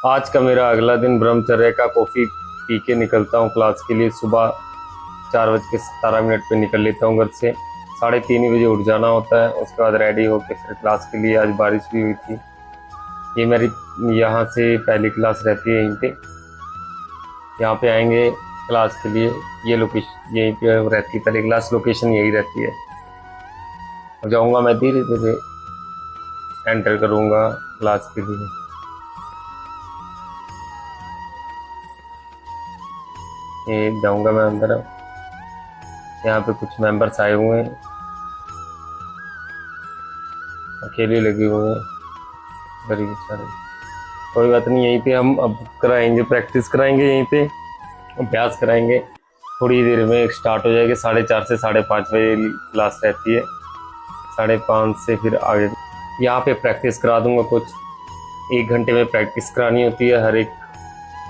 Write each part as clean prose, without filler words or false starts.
आज का मेरा अगला दिन ब्रह्मचर्य का। कॉफ़ी पी के निकलता हूँ क्लास के लिए। सुबह 4:17 पे निकल लेता हूँ घर से। 3:30 बजे उठ जाना होता है। उसके बाद रेडी होकर फिर क्लास के लिए। आज बारिश भी हुई थी। ये मेरी यहाँ से पहली क्लास रहती है यहीं पे। यहाँ पे आएंगे क्लास के लिए। ये लोकेशन यहीं पे रहती है, पहली क्लास लोकेशन यही रहती है। जाऊँगा मैं धीरे धीरे एंटर करूँगा क्लास के लिए। ये जाऊँगा मैं अंदर। यहाँ पे कुछ मेंबर्स आए हुए हैं, अकेले लगे हुए हैं गरीब बेचारे। कोई बात नहीं, यहीं पे हम अब कराएंगे, प्रैक्टिस कराएंगे, यहीं पे अभ्यास कराएंगे। थोड़ी देर में स्टार्ट हो जाएगी। 4:30 से 5:30 बजे क्लास रहती है। 5:30 से फिर आगे यहाँ पे प्रैक्टिस करा दूंगा। कुछ 1 घंटे में प्रैक्टिस करानी होती है। हर एक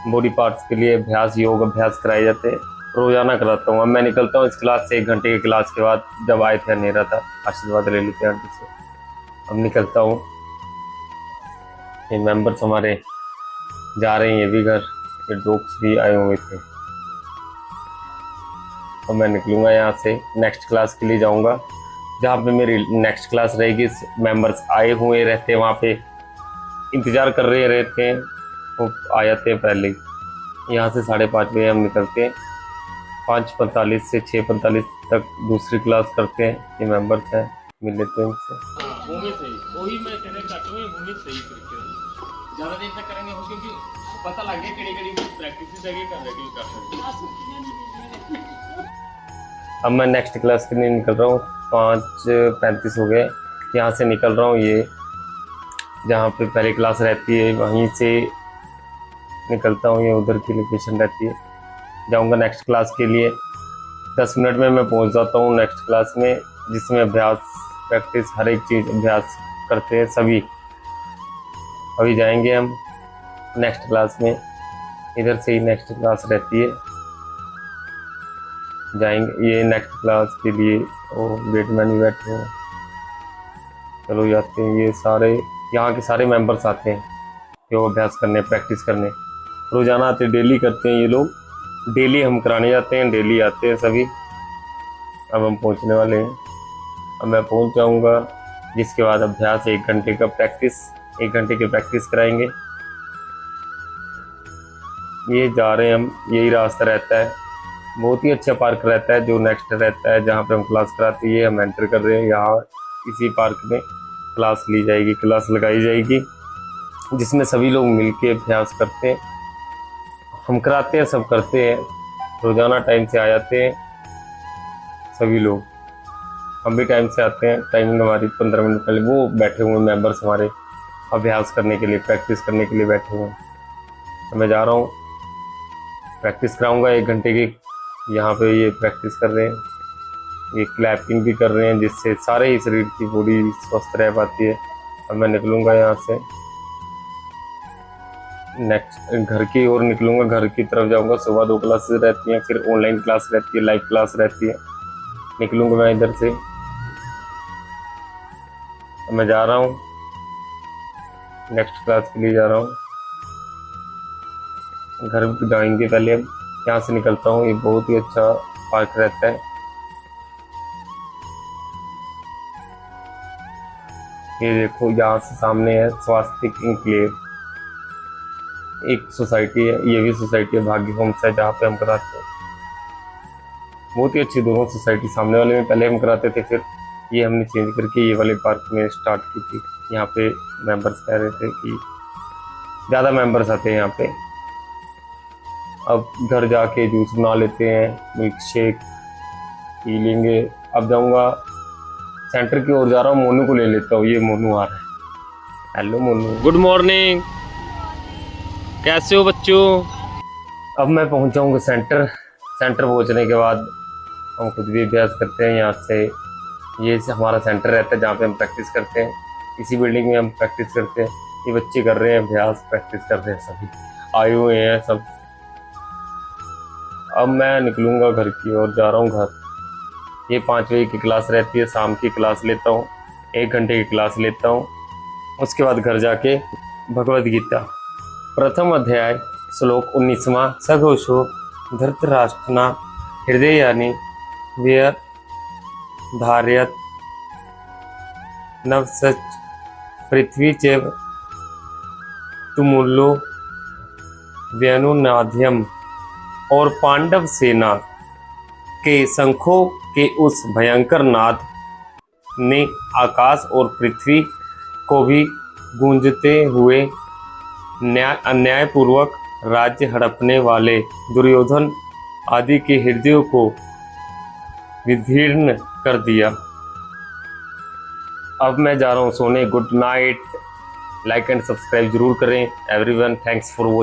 बॉडी पार्ट्स के लिए अभ्यास, योग अभ्यास कराए जाते हैं। रोजाना कराता हूँ। अब मैं निकलता हूँ इस क्लास से 1 घंटे की क्लास के बाद। जब आए थे अंधेरा था, आशीर्वाद ले लेते हैं आंटी से। अब निकलता हूँ। ये मेंबर्स हमारे जा रहे हैं ये भी घर। ये डॉग्स भी आए हुए थे। और मैं निकलूँगा यहाँ से, नेक्स्ट क्लास के लिए जाऊँगा। जहाँ पे मेरी नेक्स्ट क्लास रहेगी, मेंबर्स आए हुए रहते हैं, वहाँ पे इंतज़ार कर रहे रहते हैं। वो आ जाते हैं पहले। यहाँ से 5:30 बजे हम निकलते हैं। 5:45 से 6:45 तक दूसरी क्लास करते हैं। ये मेंबर्स हैं, मिल लेते हैं उनसे। घूमे सही, वही मैं कहने चाहता हूँ, घूमे सही करके ज़्यादा देर तक करेंगे हो, क्योंकि पता लग गया कड़ी प्रैक्टिस आगे कर रहे कर। अब मैं नेक्स्ट क्लास के लिए निकल रहा हूँ। 5:35 हो गए। यहाँ से निकल रहा हूँ। ये जहाँ पे पहली क्लास रहती है वहीं से निकलता हूँ। ये उधर की लोकेशन रहती है। जाऊँगा नेक्स्ट क्लास के लिए। 10 मिनट में मैं पहुँच जाता हूँ नेक्स्ट क्लास में, जिसमें अभ्यास, प्रैक्टिस, हर एक चीज़ अभ्यास करते हैं सभी। अभी जाएंगे हम नेक्स्ट क्लास में। इधर से ही नेक्स्ट क्लास रहती है। जाएंगे ये नेक्स्ट क्लास के लिए। और वेटमैन भी बैठे हैं। चलो जाते हैं। ये सारे यहाँ के सारे मेंबर्स आते हैं योग अभ्यास करने, प्रैक्टिस करने। रोजाना आते, डेली करते हैं ये लोग। डेली हम कराने जाते हैं, डेली आते हैं सभी। अब हम पहुँचने वाले हैं। अब मैं पहुँच जाऊँगा, जिसके बाद अभ्यास 1 घंटे का प्रैक्टिस, 1 घंटे की प्रैक्टिस कराएंगे। ये जा रहे हैं हम, यही रास्ता रहता है। बहुत ही अच्छा पार्क रहता है जो नेक्स्ट रहता है, जहाँ पे हम क्लास कराते हैं। हम एंटर कर रहे हैं। यहाँ इसी पार्क में क्लास ली जाएगी, क्लास लगाई जाएगी, जिसमें सभी लोग मिलके अभ्यास करते हैं। हम कराते हैं, सब करते हैं। रोजाना टाइम से आ जाते हैं सभी लोग। हम भी टाइम से आते हैं। टाइमिंग हमारी 15 मिनट पहले। वो बैठे हुए मेंबर्स हमारे अभ्यास करने के लिए, प्रैक्टिस करने के लिए बैठे हुए हैं। तो मैं जा रहा हूँ, प्रैक्टिस कराऊंगा 1 घंटे की। यहाँ पे ये प्रैक्टिस कर रहे हैं, ये क्लैपिंग भी कर रहे हैं, जिससे सारे ही शरीर की बॉडी स्वस्थ रह पाती है। अब मैं निकलूंगा यहाँ से, नेक्स्ट घर की ओर निकलूंगा, घर की तरफ जाऊंगा। सुबह 2 क्लासेस रहती हैं, फिर ऑनलाइन क्लास रहती है, लाइव क्लास रहती है। निकलूंगा मैं इधर से। अब मैं जा रहा हूँ नेक्स्ट क्लास के लिए, जा रहा हूँ। घर जाएंगे पहले। अब यहाँ से निकलता हूँ। ये बहुत ही अच्छा पार्क रहता है। ये देखो, यहाँ से सामने है स्वास्तिक इंक्लेव, एक सोसाइटी है। ये भी सोसाइटी है भाग्य होम्स है, जहाँ पे हम कराते हैं। बहुत ही अच्छी दोनों सोसाइटी। सामने वाले में पहले हम कराते थे, फिर ये हमने चेंज करके ये वाले पार्क में स्टार्ट की थी। यहाँ पे मेंबर्स कह रहे थे कि ज़्यादा मेंबर्स आते हैं यहाँ पे। अब घर जाके जूस बना लेते हैं, मिल्क शेक पी लेंगे। अब जाऊँगा सेंटर की ओर, जा रहा हूँ। मोनू को ले लेता हूँ। ये मोनू आ रहा है। हेलो मोनू। गुड मॉर्निंग, कैसे हो बच्चों? अब मैं पहुँच जाऊँगा सेंटर। सेंटर पहुँचने के बाद हम खुद भी अभ्यास करते हैं यहाँ से। ये हमारा सेंटर रहता है जहाँ पे हम प्रैक्टिस करते हैं। इसी बिल्डिंग में हम प्रैक्टिस करते हैं। ये बच्चे कर रहे हैं अभ्यास, प्रैक्टिस कर रहे हैं, सभी आए हुए हैं सब। अब मैं निकलूँगा घर की ओर, जा रहा हूँ घर। ये 5 बजे की क्लास रहती है, शाम की क्लास लेता हूँ। 1 घंटे की क्लास लेता हूँ। उसके बाद घर जाके भगवद गीता प्रथम अध्याय श्लोक 19वां। सघोषो धृतराष्ट्रना हृदयानि व्यधारयत् नवसच पृथ्वी चैव तुमुलो व्यनुनाद्यम। और पांडव सेना के शंखों के उस भयंकर नाद ने आकाश और पृथ्वी को भी गूंजते हुए अन्यायपूर्वक राज्य हड़पने वाले दुर्योधन आदि के हृदयों को विदीर्ण कर दिया। अब मैं जा रहा हूँ सोने। Good night. Like and subscribe जरूर करें। Everyone, thanks for watching.